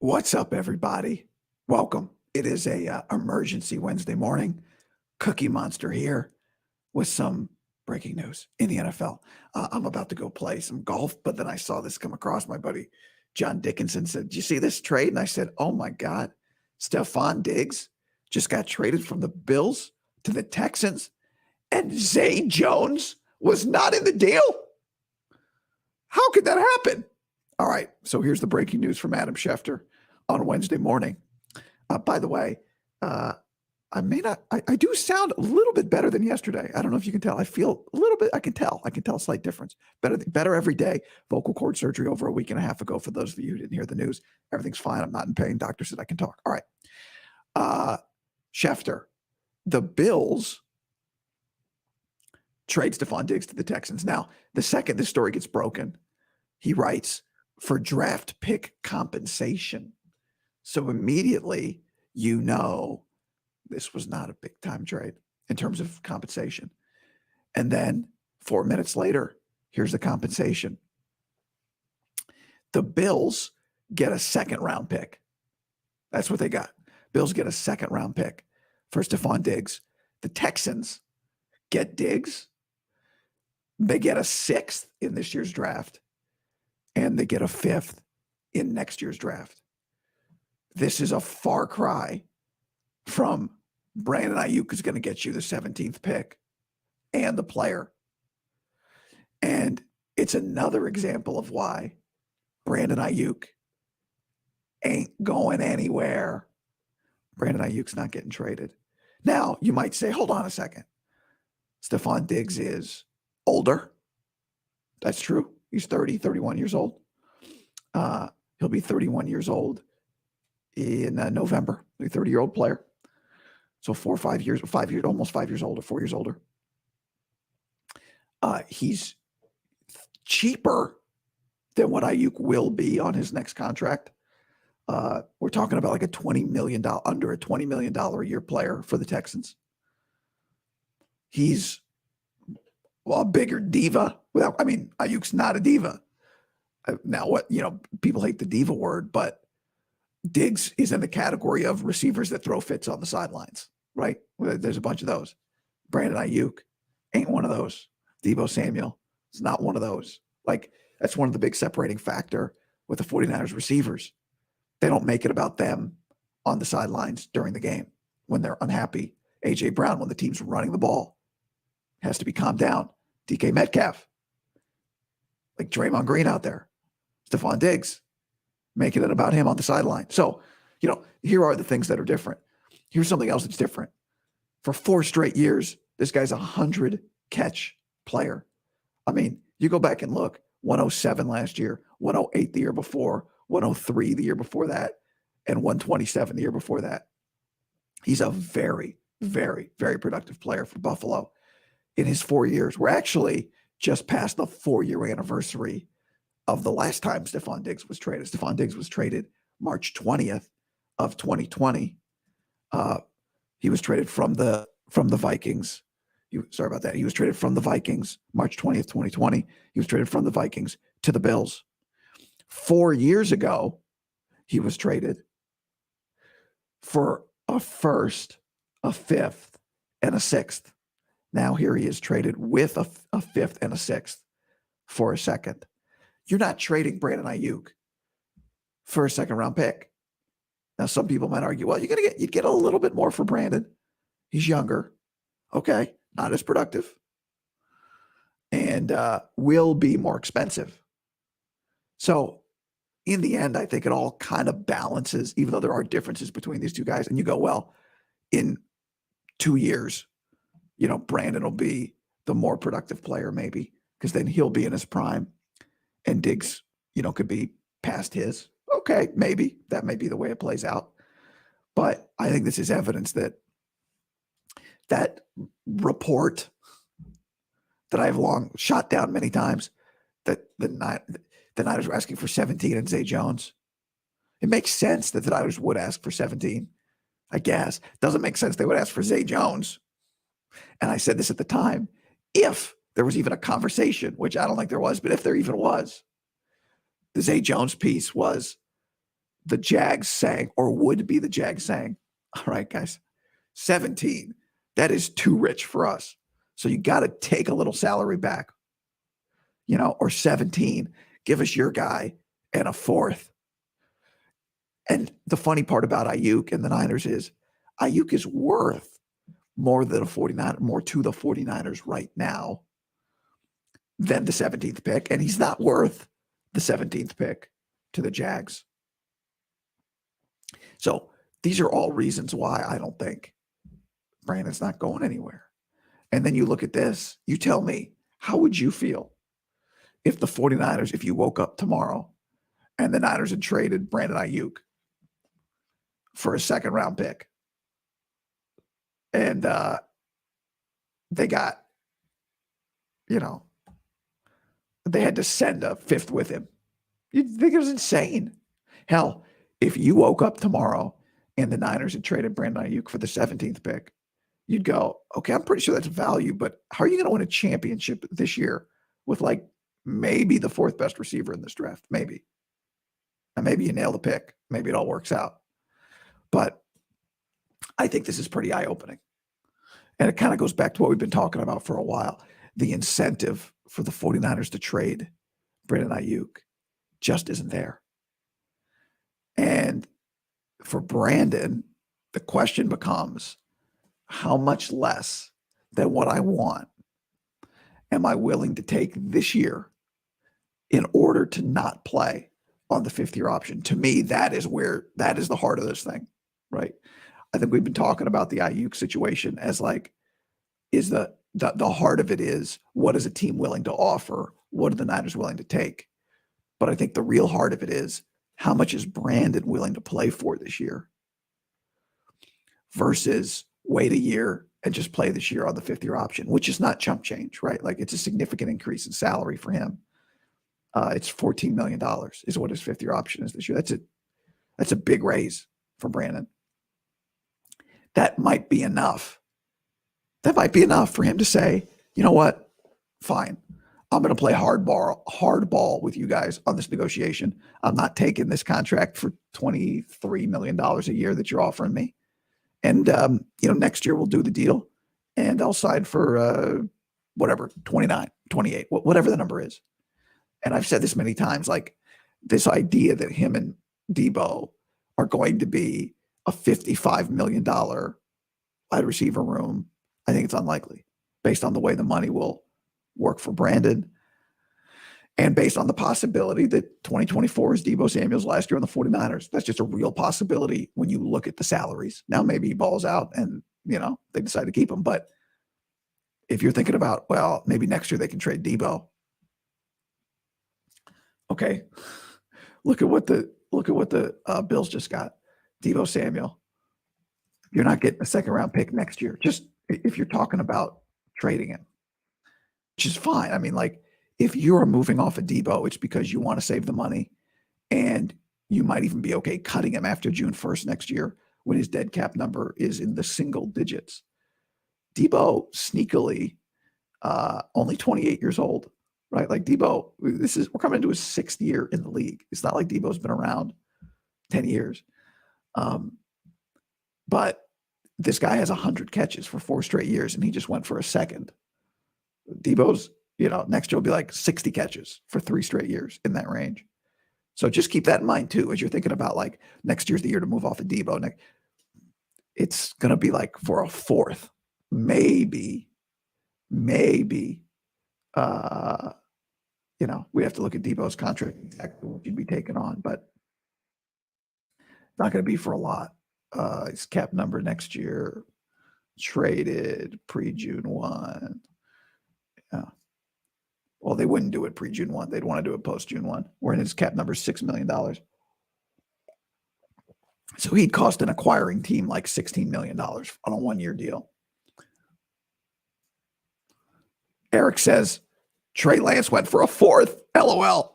What's up, everybody? Welcome. It is a emergency Wednesday morning. Cookie Monster here with some breaking news in the NFL. I'm about to go play some golf, but then I saw this come across. My buddy John Dickinson said, "Do you see this trade?" And I said, "Oh my God, Stefon Diggs just got traded from the Bills to the Texans, and Zay Jones was not in the deal. How could that happen?" All right, so here's the breaking news from Adam Schefter on Wednesday morning. By the way, I do sound a little bit better than yesterday. I don't know if you can tell. I feel a little bit, I can tell a slight difference. Better every day. Vocal cord surgery over a week and a half ago. For those of you who didn't hear the news, everything's fine. I'm not in pain. Doctor said I can talk. All right. Schefter, the Bills trade Stefon Diggs to the Texans. Now, the second this story gets broken, he writes, for draft pick compensation. So immediately, you know, this was not a big time trade in terms of compensation. And then 4 minutes later, here's the compensation. The Bills get a second round pick. That's what they got. Bills get a second round pick for Stefon Diggs. The Texans get Diggs. They get a sixth in this year's draft, and they get a fifth in next year's draft. This is a far cry from Brandon Aiyuk is going to get you the 17th pick and the player. And it's another example of why Brandon Aiyuk ain't going anywhere. Brandon Aiyuk's not getting traded. Now, you might say, hold on a second. Stefon Diggs is older. That's true. He's 30, 31 years old. He'll be 31 years old in November. A 30-year-old player. So 4 or 5 years, almost 5 years older, 4 years older. He's cheaper than what Aiyuk will be on his next contract. We're talking about like under a $20 million a year player for the Texans. He's a bigger diva. Aiyuk's not a diva. Now, people hate the diva word, but Diggs is in the category of receivers that throw fits on the sidelines, right? There's a bunch of those. Brandon Aiyuk ain't one of those. Deebo Samuel is not one of those. Like, that's one of the big separating factor with the 49ers receivers. They don't make it about them on the sidelines during the game when they're unhappy. A.J. Brown, when the team's running the ball, has to be calmed down. DK Metcalf, like Draymond Green out there. Stefon Diggs, making it about him on the sideline. So, here are the things that are different. Here's something else that's different. For 4 straight years, this guy's a 100-catch player. I mean, you go back and look, 107 last year, 108 the year before, 103 the year before that, and 127 the year before that. He's a very, very, very productive player for Buffalo in his 4 years. We're actually just past the 4-year anniversary of the last time Stefon Diggs was traded. Stefon Diggs was traded March 20th of 2020. He was traded from the Vikings. Sorry about that. He was traded from the Vikings March 20th, 2020. He was traded from the Vikings to the Bills. 4 years ago, he was traded for a first, a fifth, and a sixth. Now here he is traded with a fifth and a sixth for a second. You're not trading Brandon Aiyuk for a second-round pick. Now, some people might argue, well, you'd get a little bit more for Brandon. He's younger. Okay, not as productive. And will be more expensive. So, in the end, I think it all kind of balances, even though there are differences between these two guys. And you go, well, in 2 years, Brandon will be the more productive player maybe, because then he'll be in his prime. And Diggs, could be past his. Okay, maybe. That may be the way it plays out. But I think this is evidence that report that I've long shot down many times, that the Niners were asking for 17 and Zay Jones. It makes sense that the Niners would ask for 17, I guess. Doesn't make sense they would ask for Zay Jones. And I said this at the time, if there was even a conversation, which I don't think there was, but if there even was, the Zay Jones piece was the Jags saying, or would be the Jags saying, all right, guys, 17, that is too rich for us. So you got to take a little salary back, or 17, give us your guy and a fourth. And the funny part about Aiyuk and the Niners is Aiyuk is worth more to the 49ers right now than the 17th pick. And he's not worth the 17th pick to the Jags. So these are all reasons why I don't think Brandon's not going anywhere. And then you look at this, you tell me, how would you feel if the 49ers, if you woke up tomorrow and the Niners had traded Brandon Aiyuk for a second round pick and they got, they had to send a fifth with him? You'd think it was insane. Hell, if you woke up tomorrow and the Niners had traded Brandon Aiyuk for the 17th pick, you'd go, okay, I'm pretty sure that's value, but how are you going to win a championship this year with like maybe the fourth best receiver in this draft? Maybe. And maybe you nail the pick. Maybe it all works out. But I think this is pretty eye-opening. And it kind of goes back to what we've been talking about for a while. The incentive for the 49ers to trade Brandon Aiyuk just isn't there. And for Brandon, the question becomes, how much less than what I want am I willing to take this year in order to not play on the fifth-year option? To me, that is the heart of this thing, right? I think we've been talking about the Aiyuk situation as like, is the heart of it is, what is a team willing to offer? What are the Niners willing to take? But I think the real heart of it is, how much is Brandon willing to play for this year versus wait a year and just play this year on the fifth-year option, which is not chump change, right? Like, it's a significant increase in salary for him. It's $14 million is what his fifth-year option is this year. That's a big raise for Brandon. That might be enough. That might be enough for him to say, you know what? Fine. I'm going to play hardball with you guys on this negotiation. I'm not taking this contract for $23 million a year that you're offering me. And, next year we'll do the deal and I'll sign for whatever, 29, 28, whatever the number is. And I've said this many times, like, this idea that him and Debo are going to be a $55 million wide receiver room, I think it's unlikely based on the way the money will work for Brandon and based on the possibility that 2024 is Debo Samuel's last year on the 49ers. That's just a real possibility when you look at the salaries. Now, maybe he balls out and, they decide to keep him. But if you're thinking about, well, maybe next year they can trade Debo. Okay. Look at what the Bills just got. Debo Samuel. You're not getting a second round pick next year. Just if you're talking about trading him, which is fine. I mean, like, if you're moving off of Debo, it's because you want to save the money, and you might even be okay cutting him after June 1st next year when his dead cap number is in the single digits. Debo sneakily only 28 years old, right? Like, Debo, we're coming into his 6th year in the league. It's not like Debo's been around 10 years. But this guy has 100 catches for 4 straight years, and he just went for a second. Debo's, next year will be like 60 catches for 3 straight years, in that range. So just keep that in mind too, as you're thinking about, like, next year's the year to move off of Debo. It's going to be like for a fourth, maybe, we have to look at Debo's contract, exactly what you'd be taking on, but not going to be for a lot. His cap number next year, traded pre-June 1. Well, they wouldn't do it pre-June 1. They'd want to do it post-June 1. Wherein his cap number is $6 million. So he'd cost an acquiring team like $16 million on a 1-year deal. Eric says, Trey Lance went for a fourth. LOL.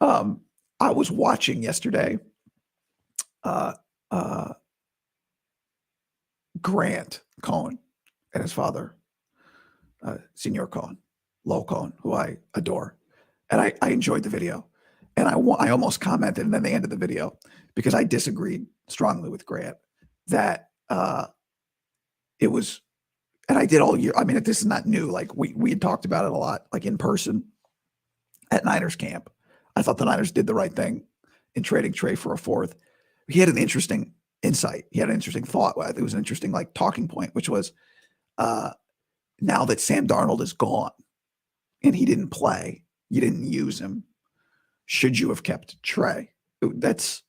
I was watching yesterday Grant Cohn and his father, Senior Cohn, Lowell Cohn, who I adore. And I enjoyed the video. And I almost commented, and then they ended the video because I disagreed strongly with Grant that it was, and I did all year. I mean, this is not new. Like we had talked about it a lot, like in person at Niners camp. I thought the Niners did the right thing in trading Trey for a fourth. He had an interesting insight. He had an interesting thought. It was an interesting like talking point, which was now that Sam Darnold is gone and he didn't play, you didn't use him. Should you have kept Trey? That's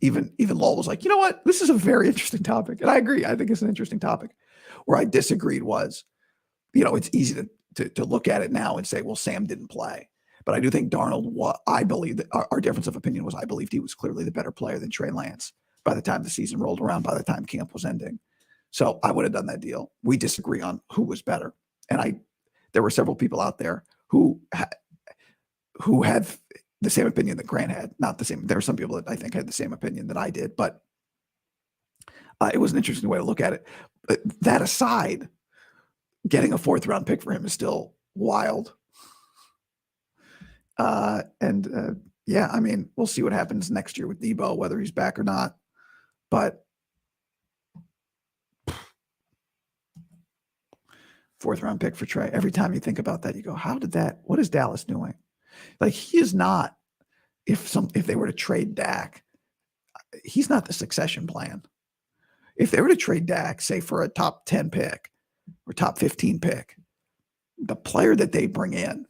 even Lowell was like, you know what? This is a very interesting topic. And I agree. I think it's an interesting topic. Where I disagreed was, it's easy to look at it now and say, well, Sam didn't play. But I do think Darnold, I believe that our difference of opinion was I believed he was clearly the better player than Trey Lance by the time the season rolled around, by the time camp was ending. So I would have done that deal. We disagree on who was better. And there were several people out there who had the same opinion that Grant had. Not the same. There were some people that I think had the same opinion that I did, but it was an interesting way to look at it. But that aside, getting a fourth round pick for him is still wild. Yeah, I mean, we'll see what happens next year with Debo, whether he's back or not. But fourth round pick for Trey. Every time you think about that, you go, what is Dallas doing? Like, he is not, if they were to trade Dak, he's not the succession plan. If they were to trade Dak, say for a top 10 pick or top 15 pick, the player that they bring in,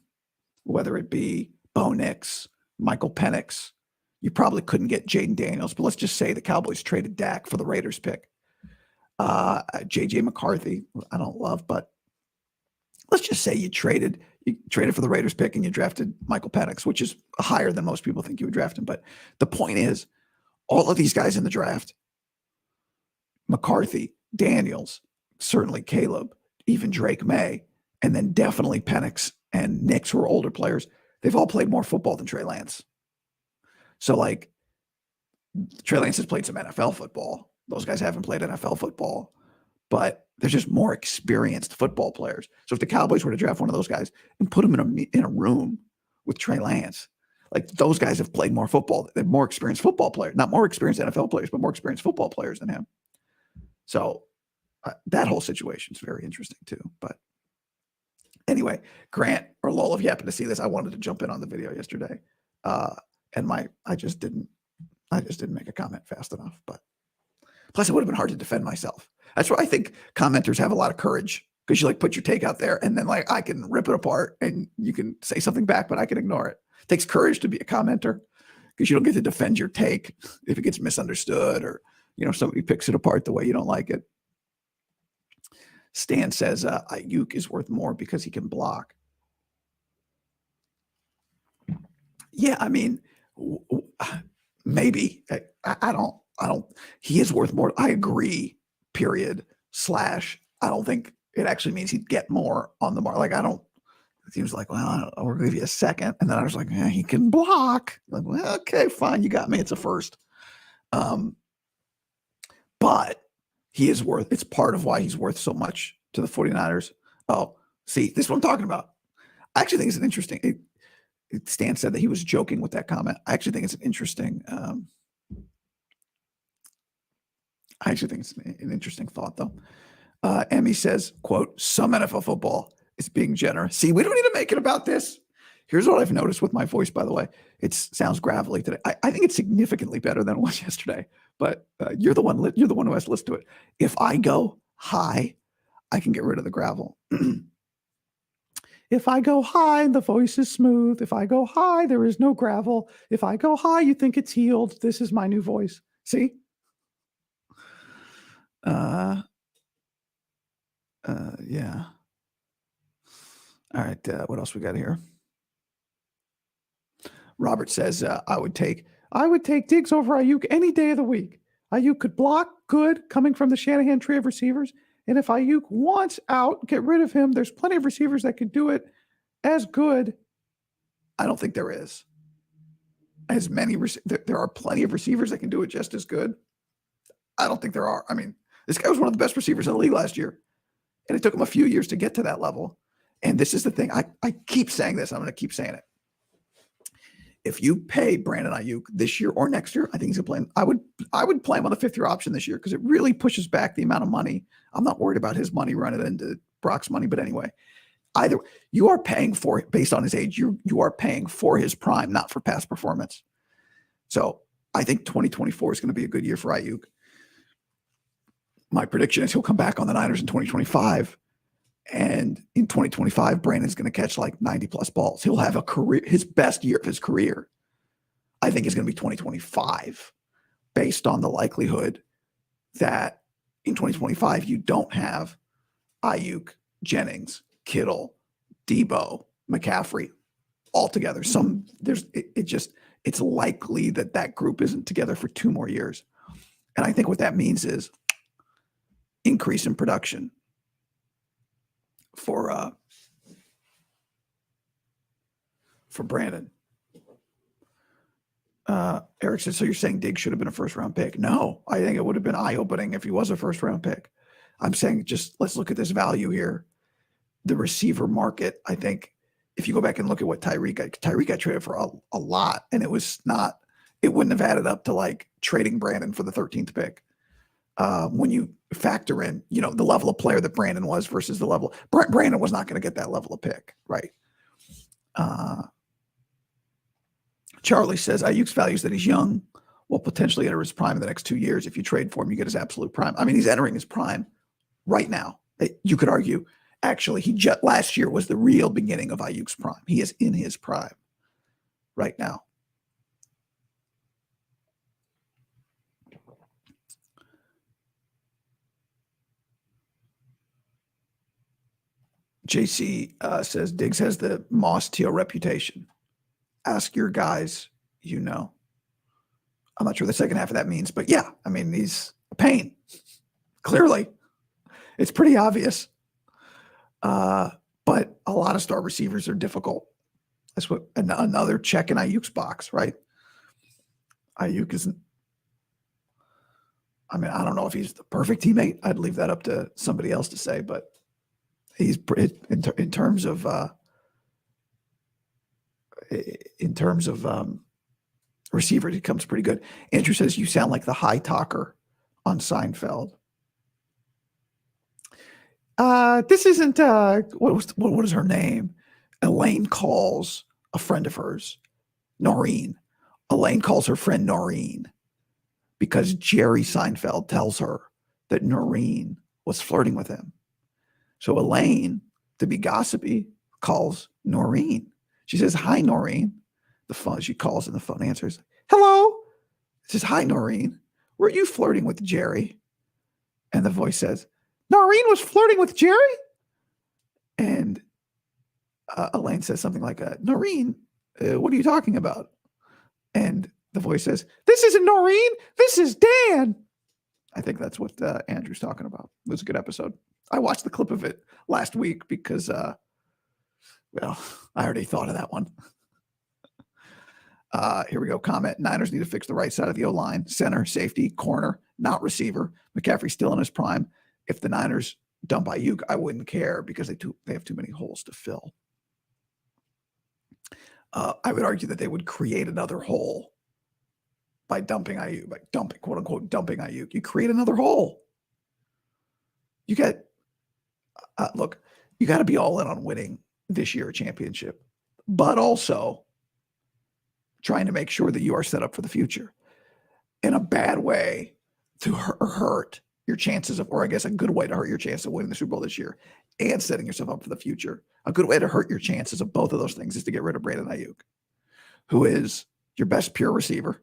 whether it be Bo Nix, Michael Penix, you probably couldn't get Jaden Daniels, but let's just say the Cowboys traded Dak for the Raiders pick. J.J. McCarthy, I don't love, but let's just say you traded for the Raiders pick and you drafted Michael Penix, which is higher than most people think you would draft him. But the point is, all of these guys in the draft, McCarthy, Daniels, certainly Caleb, even Drake May, and then definitely Penix and Nix, who are older players, they've all played more football than Trey Lance. So, like, Trey Lance has played some NFL football. Those guys haven't played NFL football, but they're just more experienced football players. So if the Cowboys were to draft one of those guys and put him in a room with Trey Lance, like, those guys have played more football. They're more experienced football players, not more experienced NFL players, but more experienced football players than him. So that whole situation is very interesting too. But anyway, Grant or Lowell, if you happen to see this, I wanted to jump in on the video yesterday. And I just didn't make a comment fast enough. But plus, it would have been hard to defend myself. That's why I think commenters have a lot of courage, because you like put your take out there and then like I can rip it apart and you can say something back, but I can ignore it. It takes courage to be a commenter, because you don't get to defend your take if it gets misunderstood or, somebody picks it apart the way you don't like it. Stan says Aiyuk is worth more because he can block. Yeah, I mean, maybe. I don't. He is worth more. I agree. Period. / I don't think it actually means he'd get more on the mark. Like, I don't. It seems like, well, I'll give you a second, and then I was like, he can block. Like, well, okay, fine, you got me. It's a first. But he is worth. It's part of why he's worth so much to the 49ers. Oh, see, this is what I'm talking about. I actually think it's an interesting. Stan said that he was joking with that comment. I actually think it's an interesting. I actually think it's an interesting thought, though. Emmy says, quote, some NFL football is being generous. See, we don't need to make it about this. Here's what I've noticed with my voice, by the way. It sounds gravelly today. I think it's significantly better than it was yesterday. But you're the one who has to listen to it. If I go high, I can get rid of the gravel. If I go high, the voice is smooth. If I go high, there is no gravel. If I go high, you think it's healed. This is my new voice. See? Yeah. All right. What else we got here? Robert says, I would take Diggs over Aiyuk any day of the week. Aiyuk could block good coming from the Shanahan tree of receivers. And if Aiyuk wants out, get rid of him. There's plenty of receivers that could do it as good. I don't think there is. As many, there are plenty of receivers that can do it just as good. I don't think there are. I mean, this guy was one of the best receivers in the league last year. And it took him a few years to get to that level. And this is the thing. I keep saying this. I'm going to keep saying it. If you pay Brandon Aiyuk this year or next year, I think he's going to play. I would play him on the 5th-year option this year because it really pushes back the amount of money. I'm not worried about his money running into Brock's money, but anyway, either you are paying for it based on his age. You are paying for his prime, not for past performance. So I think 2024 is going to be a good year for Aiyuk. My prediction is he'll come back on the Niners in 2025. And in 2025, Brandon's going to catch like 90 plus balls. He'll have a career, his best year of his career, I think is going to be 2025, based on the likelihood that in 2025, you don't have Aiyuk, Jennings, Kittle, Debo, McCaffrey all together. It's likely that group isn't together for 2 more years. And I think what that means is increase in production for Brandon. Eric says, so you're saying Diggs should have been a 1st-round pick? No, I think it would have been eye-opening if he was a 1st-round pick. I'm saying just let's look at this value here. The receiver market, I think, if you go back and look at what Tyreek got traded for a lot, and it wouldn't have added up to like trading Brandon for the 13th pick. When you factor in, the level of player that Brandon was versus the level, Brandon was not going to get that level of pick, right? Charlie says, Aiyuk's value is that he's young, will potentially enter his prime in the next 2 years. If you trade for him, you get his absolute prime. I mean, he's entering his prime right now. You could argue, actually, last year was the real beginning of Aiyuk's prime. He is in his prime right now. JC says Diggs has the Moss Teal reputation. Ask your guys, I'm not sure the second half of that means, but yeah, I mean, he's a pain. Clearly, it's pretty obvious. But a lot of star receivers are difficult. That's what another check in Aiyuk's box, right? Aiyuk isn't. I mean, I don't know if he's the perfect teammate. I'd leave that up to somebody else to say, but he's in terms of receivers, he comes pretty good. Andrew says you sound like the high talker on Seinfeld. This isn't what is her name? Elaine calls a friend of hers, Noreen. Elaine calls her friend Noreen because Jerry Seinfeld tells her that Noreen was flirting with him. So Elaine, to be gossipy, calls Noreen. She says, hi, Noreen. She calls and the phone answers. Hello. She says, hi, Noreen. Were you flirting with Jerry? And the voice says, Noreen was flirting with Jerry? And Elaine says something like, Noreen, what are you talking about? And the voice says, this isn't Noreen. This is Dan. I think that's what Andrew's talking about. It was a good episode. I watched the clip of it last week because, I already thought of that one. Here we go. Comment. Niners need to fix the right side of the O-line. Center, safety, corner, not receiver. McCaffrey's still in his prime. If the Niners dump Aiyuk, I wouldn't care because they have too many holes to fill. I would argue that they would create another hole by dumping Aiyuk, by dumping, quote unquote, dumping Aiyuk. You create another hole. You get, look, you got to be all in on winning this year a championship, but also trying to make sure that you are set up for the future. In a bad way to hurt your chances of, or I guess a good way to hurt your chance of winning the Super Bowl this year and setting yourself up for the future. A good way to hurt your chances of both of those things is to get rid of Brandon Aiyuk, who is your best pure receiver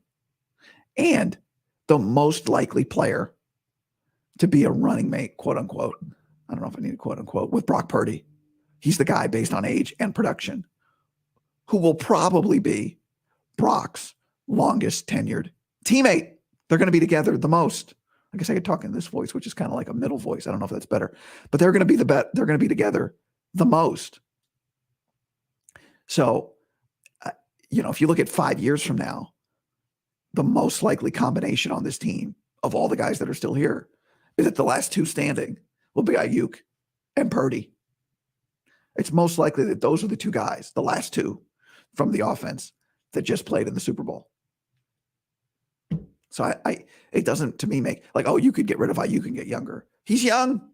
and the most likely player to be a running mate, quote unquote. I don't know if I need a quote unquote with Brock Purdy. He's the guy based on age and production who will probably be Brock's longest tenured teammate. They're going to be together the most. I guess I could talk in this voice, which is kind of like a middle voice. I don't know if that's better, but they're going to be they're going to be together the most. So, if you look at 5 years from now, the most likely combination on this team of all the guys that are still here is that the last two standing will be Aiyuk and Purdy. It's most likely that those are the two guys, the last two from the offense, that just played in the Super Bowl. So it doesn't to me make like, oh, you could get rid of Aiyuk and get younger. He's young.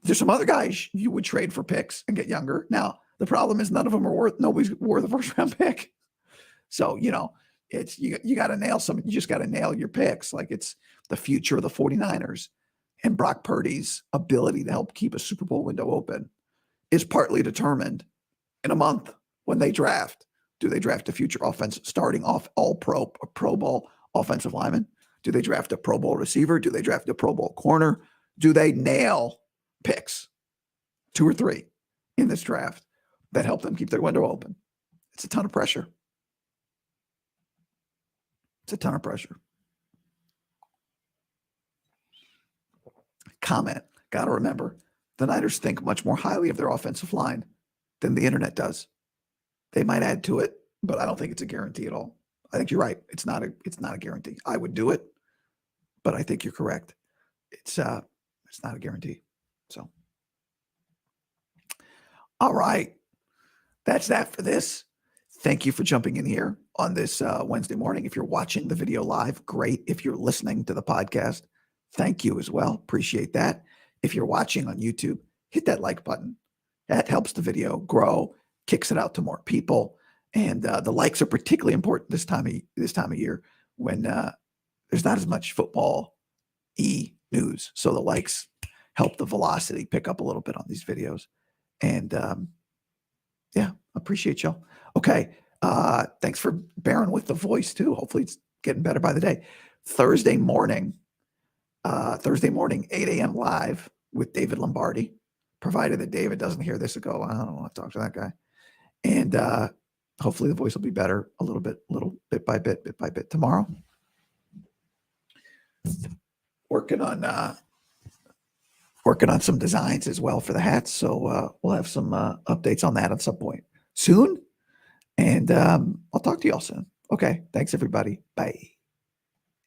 There's some other guys you would trade for picks and get younger. Now, the problem is nobody's worth a first round pick. So, it's, you got to nail you just got to nail your picks. Like it's the future of the 49ers and Brock Purdy's ability to help keep a Super Bowl window open is partly determined in a month when they draft. Do they draft a future starting off all Pro Bowl offensive lineman? Do they draft a Pro Bowl receiver? Do they draft a Pro Bowl corner? Do they nail picks, 2 or 3 in this draft that help them keep their window open? It's a ton of pressure. It's a ton of pressure. Comment. Got to remember, the Niners think much more highly of their offensive line than the internet does. They might add to it, but I don't think it's a guarantee at all. I think you're right. It's not a guarantee. I would do it, but I think you're correct. It's not a guarantee. So, all right. That's that for this. Thank you for jumping in here on this Wednesday morning. If you're watching the video live, great. If you're listening to the podcast, thank you as well. Appreciate that. If you're watching on YouTube, hit that like button. That helps the video grow, kicks it out to more people. And the likes are particularly important this time of year when there's not as much football news. So the likes help the velocity pick up a little bit on these videos. And yeah, appreciate y'all. Okay. Thanks for bearing with the voice too. Hopefully it's getting better by the day. Thursday morning, 8 a.m. live with David Lombardi, provided that David doesn't hear this and go, I don't want to talk to that guy. And hopefully the voice will be better a little bit by bit tomorrow. Working on some designs as well for the hats. So we'll have some updates on that at some point soon. And I'll talk to y'all soon. Okay. Thanks everybody. Bye.